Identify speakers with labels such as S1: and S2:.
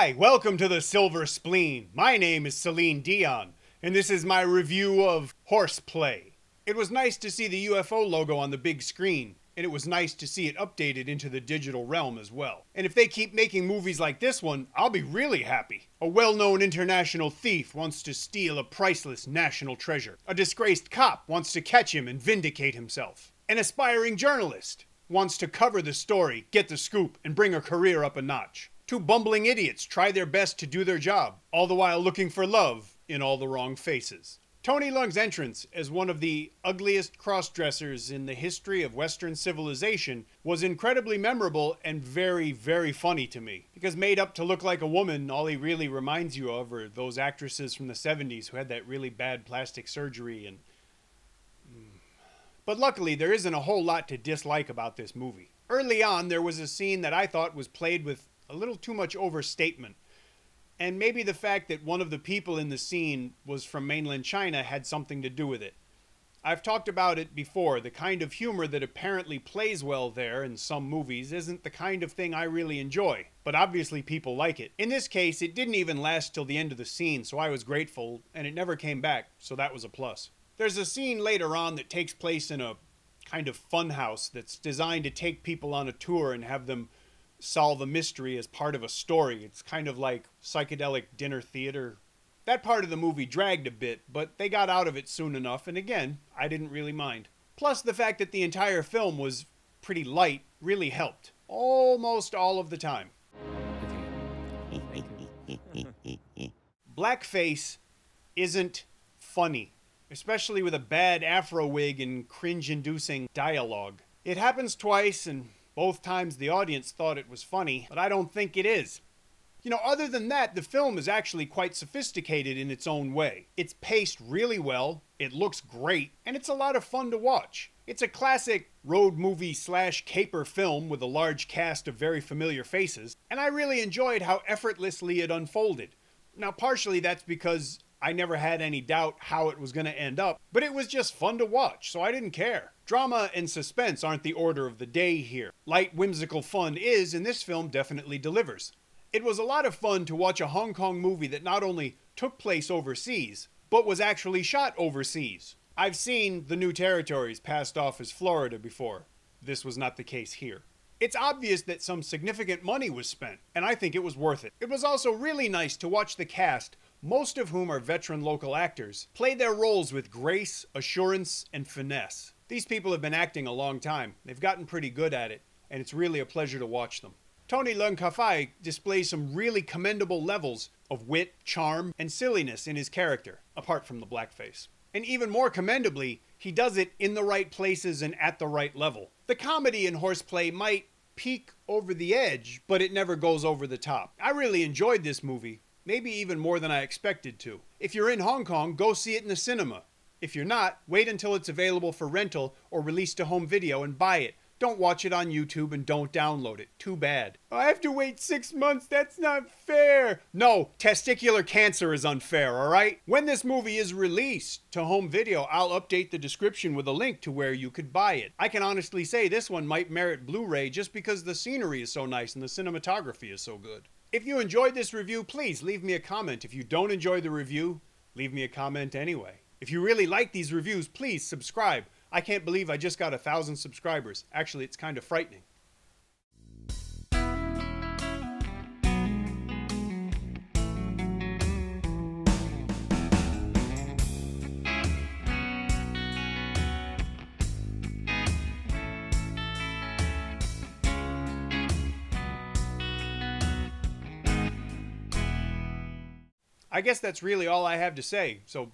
S1: Hi, welcome to the Silver Spleen. My name is Celine Dion, and this is my review of Horseplay. It was nice to see the UFO logo on the big screen, and it was nice to see it updated into the digital realm as well. And if they keep making movies like this one, I'll be really happy. A well-known international thief wants to steal a priceless national treasure. A disgraced cop wants to catch him and vindicate himself. An aspiring journalist wants to cover the story, get the scoop, and bring a career up a notch. Two bumbling idiots try their best to do their job, all the while looking for love in all the wrong faces. Tony Leung's entrance as one of the ugliest cross-dressers in the history of Western civilization was incredibly memorable and very, very funny to me. Because made up to look like a woman, all he really reminds you of are those actresses from the 70s who had that really bad plastic surgery and... But luckily, there isn't a whole lot to dislike about this movie. Early on, there was a scene that I thought was played with a little too much overstatement. And maybe the fact that one of the people in the scene was from mainland China had something to do with it. I've talked about it before. The kind of humor that apparently plays well there in some movies isn't the kind of thing I really enjoy. But obviously people like it. In this case, it didn't even last till the end of the scene, so I was grateful, and it never came back, so that was a plus. There's a scene later on that takes place in a kind of fun house that's designed to take people on a tour and have them solve a mystery as part of a story. It's kind of like psychedelic dinner theater. That part of the movie dragged a bit, but they got out of it soon enough, and again, I didn't really mind. Plus, the fact that the entire film was pretty light really helped. Almost all of the time. Blackface isn't funny, especially with a bad afro wig and cringe-inducing dialogue. It happens twice, and both times the audience thought it was funny, but I don't think it is. You know, other than that, the film is actually quite sophisticated in its own way. It's paced really well, it looks great, and it's a lot of fun to watch. It's a classic road movie / caper film with a large cast of very familiar faces, and I really enjoyed how effortlessly it unfolded. Now, partially that's because I never had any doubt how it was going to end up, but it was just fun to watch, so I didn't care. Drama and suspense aren't the order of the day here. Light, whimsical fun is, and this film definitely delivers. It was a lot of fun to watch a Hong Kong movie that not only took place overseas, but was actually shot overseas. I've seen The New Territories passed off as Florida before. This was not the case here. It's obvious that some significant money was spent, and I think it was worth it. It was also really nice to watch the cast, most of whom are veteran local actors, play their roles with grace, assurance, and finesse. These people have been acting a long time. They've gotten pretty good at it, and it's really a pleasure to watch them. Tony Leung displays some really commendable levels of wit, charm, and silliness in his character, apart from the blackface. And even more commendably, he does it in the right places and at the right level. The comedy in Horseplay might peak over the edge, but it never goes over the top. I really enjoyed this movie, maybe even more than I expected to. If you're in Hong Kong, go see it in the cinema. If you're not, wait until it's available for rental or released to home video and buy it. Don't watch it on YouTube and don't download it. Too bad. I have to wait 6 months. That's not fair. No, testicular cancer is unfair, all right? When this movie is released to home video, I'll update the description with a link to where you could buy it. I can honestly say this one might merit Blu-ray just because the scenery is so nice and the cinematography is so good. If you enjoyed this review, please leave me a comment. If you don't enjoy the review, leave me a comment anyway. If you really like these reviews, please subscribe. I can't believe I just got 1,000 subscribers. Actually, it's kind of frightening. I guess that's really all I have to say, so